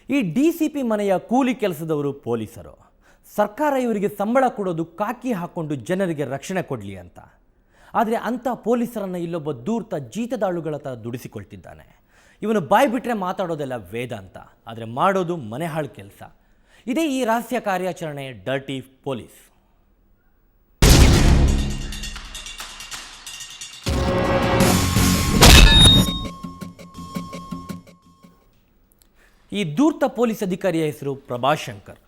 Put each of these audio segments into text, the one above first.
ಈ ಡಿಸಿಪಿ ಮನೆಯ ಕೂಲಿ ಕೆಲಸದವರು ಪೊಲೀಸರು. ಸರ್ಕಾರ ಇವರಿಗೆ ಸಂಬಳ ಕೊಡೋದು ಕಾಕಿ ಹಾಕೊಂಡು ಜನರಿಗೆ ರಕ್ಷಣೆ ಕೊಡಲಿ ಅಂತ. ಆದರೆ ಅಂಥ ಪೊಲೀಸರನ್ನು ಇಲ್ಲೊಬ್ಬ ದೂರ್ತ ಜೀತದಾಳುಗಳ ಥರ ದುಡಿಸಿಕೊಳ್ತಿದ್ದಾನೆ. ಇವನು ಬಾಯಿ ಬಿಟ್ಟರೆ ಮಾತಾಡೋದೆಲ್ಲ ವೇದಾಂತ, ಆದರೆ ಮಾಡೋದು ಮನೆಹಾಳು ಕೆಲಸ. ಇದೇ ಈ ರಹಸ್ಯ ಕಾರ್ಯಾಚರಣೆ ಡರ್ಟಿ ಪೊಲೀಸ್. ಈ ಧೂರ್ತ ಪೊಲೀಸ್ ಅಧಿಕಾರಿಯ ಹೆಸರು ಪ್ರಭಾಶಂಕರ್.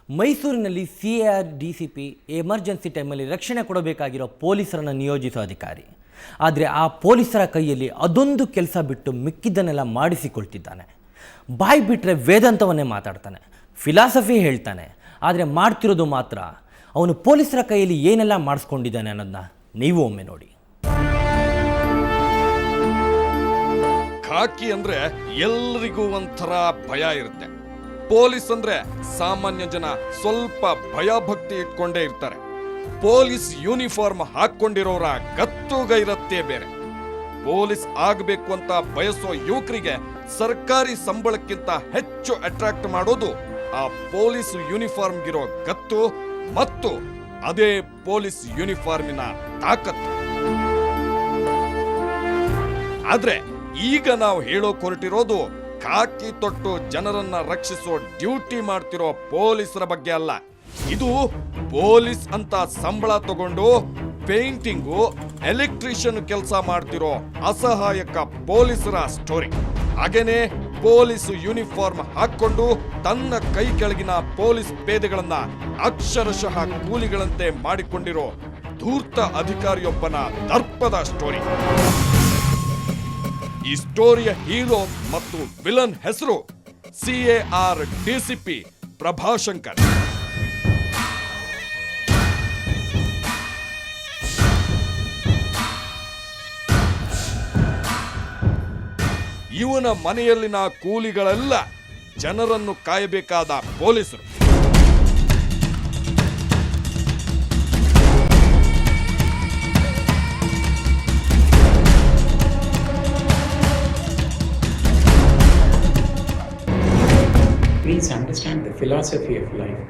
ಮೈಸೂರಿನಲ್ಲಿ CAR DCP ಎಮರ್ಜೆನ್ಸಿ ಟೈಮಲ್ಲಿ ರಕ್ಷಣೆ ಕೊಡಬೇಕಾಗಿರೋ ಪೊಲೀಸರನ್ನು ನಿಯೋಜಿಸೋ ಅಧಿಕಾರಿ. ಆದರೆ ಆ ಪೊಲೀಸರ ಕೈಯಲ್ಲಿ ಅದೊಂದು ಕೆಲಸ ಬಿಟ್ಟು ಮಿಕ್ಕಿದ್ದನ್ನೆಲ್ಲ ಮಾಡಿಸಿಕೊಳ್ತಿದ್ದಾನೆ. ಬಾಯಿ ಬಿಟ್ಟರೆ ವೇದಾಂತವನ್ನೇ ಮಾತಾಡ್ತಾನೆ, ಫಿಲಾಸಫಿ ಹೇಳ್ತಾನೆ. ಆದರೆ ಮಾಡ್ತಿರೋದು ಮಾತ್ರ ಅವನು ಪೊಲೀಸರ ಕೈಯಲ್ಲಿ ಏನೆಲ್ಲ ಮಾಡಿಸ್ಕೊಂಡಿದ್ದಾನೆ ಅನ್ನೋದನ್ನ ನೀವು ಒಮ್ಮೆ ನೋಡಿ. ಖಾಕಿ ಅಂದ್ರೆ ಎಲ್ರಿಗೂ ಒಂಥರ ಭಯ ಇರುತ್ತೆ. ಪೊಲೀಸ್ ಅಂದ್ರೆ ಸಾಮಾನ್ಯ ಜನ ಸ್ವಲ್ಪ ಭಯ ಭಕ್ತಿ ಇಟ್ಕೊಂಡೇ ಇರ್ತಾರೆ. ಪೊಲೀಸ್ ಯೂನಿಫಾರ್ಮ್ ಹಾಕೊಂಡಿರೋರ ಗತ್ತುಗೈರತ್ತೇ ಬೇರೆ. ಪೊಲೀಸ್ ಆಗಬೇಕು ಅಂತ ಬಯಸೋ ಯುವಕರಿಗೆ ಸರ್ಕಾರಿ ಸಂಬಳಕ್ಕಿಂತ ಹೆಚ್ಚು ಅಟ್ರಾಕ್ಟ್ ಮಾಡೋದು ಆ ಪೊಲೀಸ್ ಯೂನಿಫಾರ್ಮ್ಗಿರೋ ಗತ್ತು ಮತ್ತು ಅದೇ ಪೊಲೀಸ್ ಯೂನಿಫಾರ್ಮಿನ ತಾಕತ್ತು. ಆದ್ರೆ ಈಗ ನಾವು ಹೇಳೋಕ್ ಹೊರಟಿರೋದು ಖಾಕಿ ತೊಟ್ಟು ಜನರನ್ನ ರಕ್ಷಿಸೋ ಡ್ಯೂಟಿ ಮಾಡ್ತಿರೋ ಪೊಲೀಸರ ಬಗ್ಗೆ ಅಲ್ಲ. ಇದು ಪೊಲೀಸ್ ಅಂತ ಸಂಬಳ ತಗೊಂಡು ಪೇಂಟಿಂಗು, ಎಲೆಕ್ಟ್ರಿಷಿಯನ್ ಕೆಲಸ ಮಾಡ್ತಿರೋ ಅಸಹಾಯಕ ಪೊಲೀಸರ ಸ್ಟೋರಿ. ಹಾಗೇನೆ ಪೊಲೀಸ್ ಯೂನಿಫಾರ್ಮ್ ಹಾಕೊಂಡು ತನ್ನ ಕೈ ಕೆಳಗಿನ ಪೊಲೀಸ್ ಪೇದೆಗಳನ್ನ ಅಕ್ಷರಶಃ ಕೂಲಿಗಳಂತೆ ಮಾಡಿಕೊಂಡಿರೋ ಧೂರ್ತ ಅಧಿಕಾರಿಯೊಬ್ಬನ ದರ್ಪದ ಸ್ಟೋರಿ. ಈ ಸ್ಟೋರಿಯ ಹೀರೋ ಮತ್ತು ವಿಲನ್ ಹೆಸರು CAR DCP ಪ್ರಭಾಶಂಕರ್. ಇವನ ಮನೆಯಲ್ಲಿನ ಕೂಲಿಗಳೆಲ್ಲ ಜನರನ್ನು ಕಾಯಬೇಕಾದ ಪೊಲೀಸರು. Please understand the philosophy of life.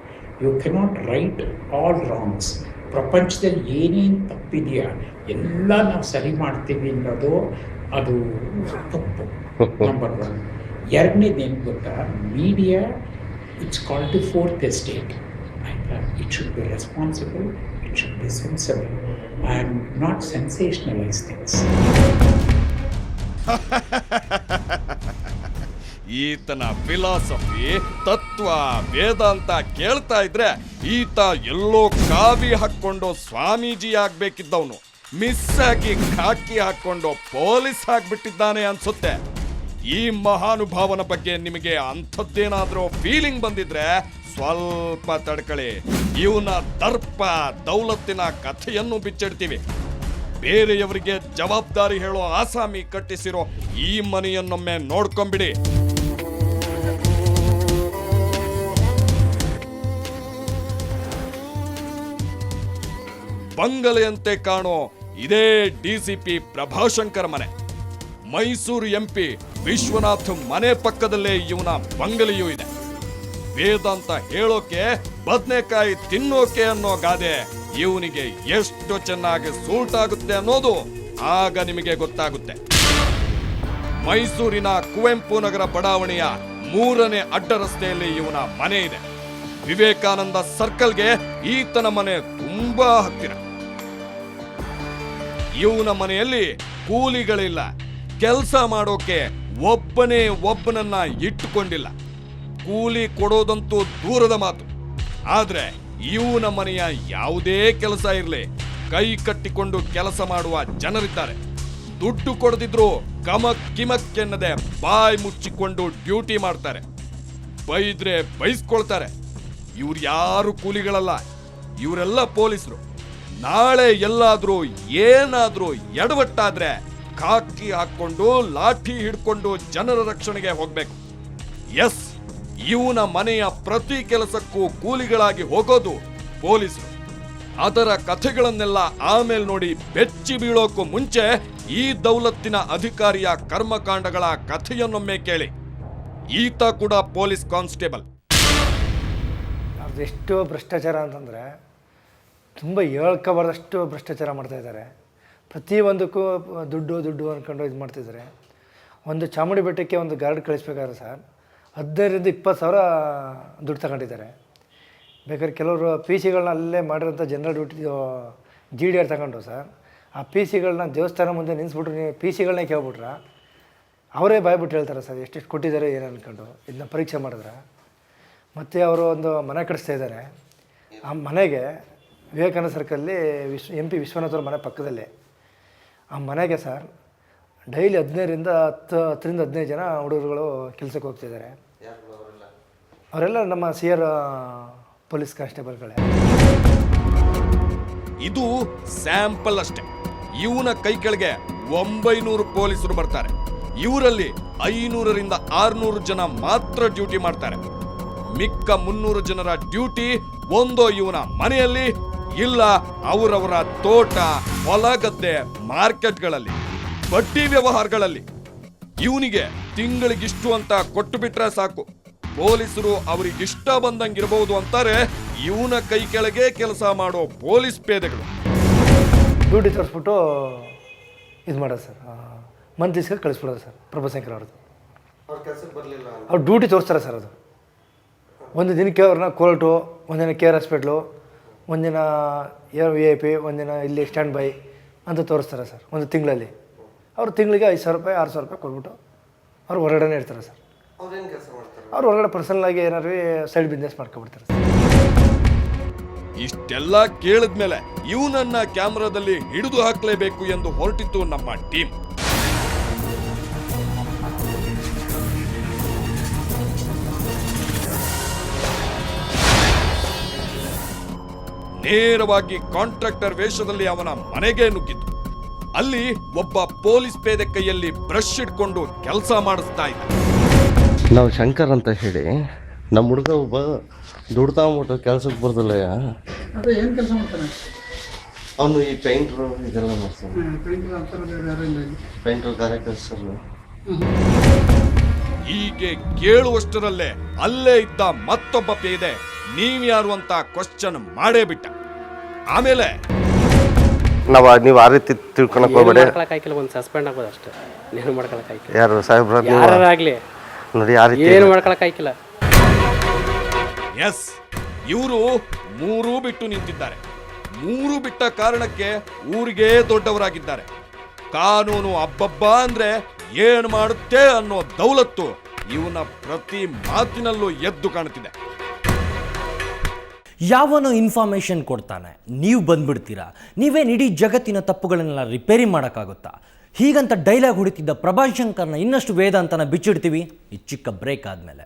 You cannot right all wrongs. ಪ್ರಪಂಚದಲ್ಲಿ ಏನೇನು ತಪ್ಪಿದೆಯಾ ಎಲ್ಲ ನಾವು ಸರಿ ಮಾಡ್ತೀವಿ ಅನ್ನೋದು ಅದು ತಪ್ಪು. ನಂಬರ್ 1. ಎರಡನೇದೇನು ಗೊತ್ತಾ, media it's called the fourth estate. It should be responsible, it should be sensible and not sensationalise things. ಈತನ ಫಿಲಾಸಫಿ, ತತ್ವ, ವೇದಾಂತ ಕೇಳ್ತಾ ಇದ್ರೆ ಈತ ಎಲ್ಲೋ ಕಾವಿ ಹಾಕೊಂಡು ಸ್ವಾಮೀಜಿ ಆಗ್ಬೇಕಿದ್ದವನು ಮಿಸ್ ಆಗಿ ಖಾಕಿ ಹಾಕೊಂಡು ಪೊಲೀಸ್ ಆಗ್ಬಿಟ್ಟಿದ್ದಾನೆ ಅನ್ಸುತ್ತೆ. ಈ ಮಹಾನುಭಾವನ ಬಗ್ಗೆ ನಿಮಗೆ ಅಂಥದ್ದೇನಾದ್ರೂ ಫೀಲಿಂಗ್ ಬಂದಿದ್ರೆ ಸ್ವಲ್ಪ ತಡ್ಕಳಿ. ಇವನ ದರ್ಪ ದೌಲತ್ತಿನ ಕಥೆಯನ್ನು ಬಿಚ್ಚಿಡ್ತೀವಿ. ಬೇರೆಯವರಿಗೆ ಜವಾಬ್ದಾರಿ ಹೇಳೋ ಆಸಾಮಿ ಕಟ್ಟಿಸಿರೋ ಈ ಮನೆಯನ್ನೊಮ್ಮೆ ನೋಡ್ಕೊಂಬಿಡಿ. ಬಂಗಲೆಯಂತೆ ಕಾಣೋ ಇದೇ DCP ಪ್ರಭಾಶಂಕರ್ ಮನೆ. ಮೈಸೂರು MP ವಿಶ್ವನಾಥ್ ಮನೆ ಪಕ್ಕದಲ್ಲೇ ಇವನ ಬಂಗಲೆಯೂ ಇದೆ. ವೇದಾಂತ ಹೇಳೋಕೆ ಬದನೆಕಾಯಿ ತಿನ್ನೋಕೆ ಅನ್ನೋ ಗಾದೆ ಇವನಿಗೆ ಎಷ್ಟು ಚೆನ್ನಾಗಿ ಸೂಟ್ ಆಗುತ್ತೆ ಅನ್ನೋದು ಆಗ ನಿಮಗೆ ಗೊತ್ತಾಗುತ್ತೆ. ಮೈಸೂರಿನ ಕುವೆಂಪು ನಗರ ಬಡಾವಣೆಯ 3ನೇ ಅಡ್ಡ ರಸ್ತೆಯಲ್ಲಿ ಇವನ ಮನೆ ಇದೆ. ವಿವೇಕಾನಂದ ಸರ್ಕಲ್ಗೆ ಈತನ ಮನೆ ತುಂಬಾ ಹತ್ತಿರ. ಇವನ ಮನೆಯಲ್ಲಿ ಕೂಲಿಗಳಿಲ್ಲ. ಕೆಲಸ ಮಾಡೋಕೆ ಒಬ್ಬನನ್ನ ಇಟ್ಟುಕೊಂಡಿಲ್ಲ. ಕೂಲಿ ಕೊಡೋದಂತೂ ದೂರದ ಮಾತು. ಆದ್ರೆ ಇವನ ಮನೆಯ ಯಾವುದೇ ಕೆಲಸ ಇರಲಿ, ಕೈ ಕಟ್ಟಿಕೊಂಡು ಕೆಲಸ ಮಾಡುವ ಜನರಿದ್ದಾರೆ. ದುಡ್ಡು ಕೊಡದಿದ್ರು ಕಮಕ್ ಕಿಮಕ್ ಎನ್ನದೆ ಬಾಯಿ ಮುಚ್ಚಿಕೊಂಡು ಡ್ಯೂಟಿ ಮಾಡ್ತಾರೆ. ಬೈದ್ರೆ ಬೈಸ್ಕೊಳ್ತಾರೆ. ಇವ್ರು ಯಾರು ಕೂಲಿಗಳಲ್ಲ, ಇವರೆಲ್ಲ ಪೊಲೀಸರು. ನಾಳೆ ಎಲ್ಲಾದ್ರೂ ಏನಾದ್ರೂ ಎಡವಟ್ಟಾದ್ರೆ ಖಾಕಿ ಹಾಕೊಂಡು ಲಾಠಿ ಹಿಡ್ಕೊಂಡು ಜನರ ರಕ್ಷಣೆಗೆ ಹೋಗ್ಬೇಕು. ಎಸ್, ಇವನ ಮನೆಯ ಪ್ರತಿ ಕೆಲಸಕ್ಕೂ ಕೂಲಿಗಳಾಗಿ ಹೋಗೋದು ಪೊಲೀಸರು. ಅದರ ಕಥೆಗಳನ್ನೆಲ್ಲ ಆಮೇಲೆ ನೋಡಿ ಬೆಚ್ಚಿ ಬೀಳೋಕ್ಕೂ ಮುಂಚೆ ಈ ದೌಲತ್ತಿನ ಅಧಿಕಾರಿಯ ಕರ್ಮಕಾಂಡಗಳ ಕಥೆಯನ್ನೊಮ್ಮೆ ಕೇಳಿ. ಈತ ಕೂಡ ಪೊಲೀಸ್ ಕಾನ್ಸ್ಟೇಬಲ್. ಅವ್ರದ್ದೆಷ್ಟು ಭ್ರಷ್ಟಾಚಾರ ಅಂತಂದರೆ ತುಂಬ ಹೇಳ್ಕೋಬಾರ್ದಷ್ಟು ಭ್ರಷ್ಟಾಚಾರ ಮಾಡ್ತಾಯಿದ್ದಾರೆ. ಪ್ರತಿಯೊಂದಕ್ಕೂ ದುಡ್ಡು ಅಂದ್ಕೊಂಡು ಇದು ಮಾಡ್ತಿದ್ದಾರೆ. ಒಂದು ಚಾಮುಂಡಿ ಬೆಟ್ಟಕ್ಕೆ ಒಂದು ಗಾರ್ಡ್ ಕಳಿಸ್ಬೇಕಾದ್ರೆ ಸರ್ 15,000-20,000 ದುಡ್ಡು ತಗೊಂಡಿದ್ದಾರೆ. ಬೇಕಾದ್ರೆ ಕೆಲವರು ಪಿ ಸಿಗಳನ್ನ ಅಲ್ಲೇ ಮಾಡಿರೋಂಥ ಜನರಲ್ ಡ್ಯೂಟಿ GDR ತಗೊಂಡು ಸರ್ ಆ ಪಿ ಸಿಗಳನ್ನ ದೇವಸ್ಥಾನ ಮುಂದೆ ನಿಲ್ಲಿಸ್ಬಿಟ್ರು, ನೀವು ಪಿ ಸಿಗಳನ್ನೇ ಕೇಳ್ಬಿಟ್ರೆ ಅವರೇ ಬಾಯ್ಬಿಟ್ಟು ಹೇಳ್ತಾರೆ ಸರ್ ಎಷ್ಟೆಷ್ಟು ಕೊಟ್ಟಿದ್ದಾರೆ ಏನು ಅಂದ್ಕೊಂಡು ಇದನ್ನ ಪರೀಕ್ಷೆ ಮಾಡಿದ್ರೆ. ಮತ್ತು ಅವರು ಒಂದು ಮನೆ ಕಟ್ಟಿಸ್ತಾ ಇದ್ದಾರೆ. ಆ ಮನೆಗೆ ವಿವೇಕಾನಂದ ಸರ್ಕಲ್ಲಿ MP ವಿಶ್ವನಾಥ್ ಅವ್ರ ಮನೆ ಪಕ್ಕದಲ್ಲೇ ಆ ಮನೆಗೆ ಸರ್ ಡೈಲಿ 10-15 ಜನ ಹುಡುಗರುಗಳು ಕೆಲಸಕ್ಕೆ ಹೋಗ್ತಿದ್ದಾರೆ. ಅವರೆಲ್ಲ ನಮ್ಮ CR ಪೊಲೀಸ್ ಕಾನ್ಸ್ಟೇಬಲ್ಗಳೇ. ಇದು ಸ್ಯಾಂಪಲ್ ಅಷ್ಟೇ. ಇವನ ಕೈ ಕೆಳಗೆ 900 ಪೊಲೀಸರು ಬರ್ತಾರೆ. ಇವರಲ್ಲಿ 500-600 ಜನ ಮಾತ್ರ ಡ್ಯೂಟಿ ಮಾಡ್ತಾರೆ. ಮಿಕ್ಕ 300 ಜನರ ಡ್ಯೂಟಿ ಒಂದೋ ಇವನ ಮನೆಯಲ್ಲಿ, ಇಲ್ಲ ಅವರವರ ತೋಟ, ಹೊಲ ಗದ್ದೆ, ಮಾರ್ಕೆಟ್ಗಳಲ್ಲಿ, ಬಡ್ಡಿ ವ್ಯವಹಾರಗಳಲ್ಲಿ. ಇವನಿಗೆ ತಿಂಗಳಿಗಿಷ್ಟು ಅಂತ ಕೊಟ್ಟು ಬಿಟ್ರೆ ಸಾಕು, ಪೊಲೀಸರು ಅವರಿಗಿಷ್ಟ ಬಂದಂಗಿರಬಹುದು ಅಂತಾರೆ ಇವನ ಕೈ ಕೆಳಗೆ ಕೆಲಸ ಮಾಡೋ ಪೊಲೀಸ್ ಪೇದೆಗಳು. ಡ್ಯೂಟಿ ತೋರಿಸ್ಬಿಟ್ಟು ಇದು ಮಾಡೋದು ಸರ್, ಮಂತ್ ದಿವ್ಸಕ್ಕೆ ಕಳಿಸ್ಬಿಡೋದು ಸರ್. ಪ್ರಭಾಶಂಕರ್ ಅವ್ರದ್ದು ಅವ್ರು ಡ್ಯೂಟಿ ತೋರಿಸ್ತಾರೆ ಸರ್. ಅದು ಒಂದು ದಿನಕ್ಕೆ ಅವ್ರನ್ನ ಕೋರ್ಟು, ಒಂದಿನ KR ಹಾಸ್ಪಿಟ್ಲು, ಒಂದಿನ VIP, ಒಂದಿನ ಇಲ್ಲಿ ಸ್ಟ್ಯಾಂಡ್ ಬೈ ಅಂತ ತೋರಿಸ್ತಾರೆ ಸರ್. ಒಂದು ತಿಂಗಳಲ್ಲಿ ಅವರು ತಿಂಗಳಿಗೆ 5,000 ರೂಪಾಯಿ 6,000 ರೂಪಾಯಿ ಕೊಟ್ಬಿಟ್ಟು ಅವ್ರು ಹೊರಗಡೆ ಇರ್ತಾರೆ ಸರ್. ಅವ್ರು ಹೊರಗಡೆ ಪರ್ಸನಲಾಗಿ ಏನಾದ್ರು ಸೈಡ್ ಬಿಸ್ನೆಸ್ ಮಾಡ್ಕೊಬಿಡ್ತಾರೆ ಸರ್. ಇಷ್ಟೆಲ್ಲ ಕೇಳಿದ್ಮೇಲೆ ಇವನನ್ನ ಕ್ಯಾಮ್ರಾದಲ್ಲಿ ಹಿಡಿದು ಹಾಕಲೇಬೇಕು ಎಂದು ಹೊರಟಿತ್ತು ನಮ್ಮ ಟೀಮ್. ನೇರವಾಗಿ ಕಾಂಟ್ರಾಕ್ಟರ್ ವೇಷದಲ್ಲಿ ಅವನ ಮನೆಗೆ ನುಗ್ಗಿದ್ದು. ಅಲ್ಲಿ ಒಬ್ಬ ಪೊಲೀಸ್ ಪೇದೆ ಕೈಯಲ್ಲಿ ಬ್ರಷ್ ಇಟ್ಕೊಂಡು ಕೆಲಸ ಮಾಡಿಸ್ತಾ ಇದ್ದ. ನಾವು ಶಂಕರ್ ಅಂತ ಹೇಳಿ ನಮ್ಮ ಹುಡುಗ ಒಬ್ಬ ದುಡ್ಡು ತಗೊಂಬಿಟ್ಟು ಕೆಲ್ಸಕ್ಕೆ ಬರ್ದಲ್ಲಯ್ಯ. ಏನು ಕೆಲಸ ಮಾಡ್ತಾನೆ ಅವನು ಈ ಪೇಂಟ್ರು ಇದೆಲ್ಲ ಮಾಡ್ತಾನೆ. ಪೇಂಟ್ರು ಕಾರ್ಯಕರ್ತರು. ಹೀಗೆ ಕೇಳುವಷ್ಟರಲ್ಲೇ ಅಲ್ಲೇ ಇದ್ದ ಮತ್ತೊಬ್ಬ ಪೇದೆ ನೀವ್ಯಾರು ಅಂತ ಕ್ವಶನ್ ಮಾಡೇ ಬಿಟ್ಟ. ಆಮೇಲೆ ನೀವು ಆ ರೀತಿ ತಿಳ್ಕೊಳಕ್ ಹೋಗ್ಬೇಡಿ. ಒಂದು ಸಸ್ಪೆಂಡ್ ಆಗೋದು ಅಷ್ಟೇ, ಏನು ಮಾಡ್ಕೊಳಕ್ಕಾಗಿಲ್ಲ. ಯಾರು ಸಾಹೇಬ್ರ ಯಾರಾಗ್ಲಿ ನೋಡಿ ಆ ರೀತಿ ಏನು ಮಾಡ್ಕೊಳಕ್ಕಾಗಿಲ್ಲ. ಎಸ್, ಇವರು 3 ಬಿಟ್ಟು ನಿಂತಿದ್ದಾರೆ. 3 ಬಿಟ್ಟ ಕಾರಣಕ್ಕೆ ಊರಿಗೆ ದೊಡ್ಡವರಾಗಿದ್ದಾರೆ. ಕಾನೂನು ಅಬ್ಬಬ್ಬ ಅಂದ್ರೆ ಏನ್ ಮಾಡುತ್ತೆ ಅನ್ನೋ ದೌಲತ್ತು ಇವನ ಪ್ರತಿ ಮಾತಿನಲ್ಲೂ ಎದ್ದು ಕಾಣುತ್ತಿದೆ. ಯಾವನೋ ಇನ್ಫಾರ್ಮೇಷನ್ ಕೊಡ್ತಾನೆ, ನೀವು ಬಂದ್ಬಿಡ್ತೀರಾ, ನೀವೇನು ಇಡೀ ಜಗತ್ತಿನ ತಪ್ಪುಗಳನ್ನೆಲ್ಲ ರಿಪೇರಿ ಮಾಡೋಕ್ಕಾಗುತ್ತಾ? ಹೀಗಂತ ಡೈಲಾಗ್ ಹೊಡಿತಿದ್ದ ಪ್ರಭಾಶಂಕರ್ನ ಇನ್ನಷ್ಟು ವೇದಾಂತನ ಬಿಚ್ಚಿಡ್ತೀವಿ ಈ ಚಿಕ್ಕ ಬ್ರೇಕ್ ಆದಮೇಲೆ.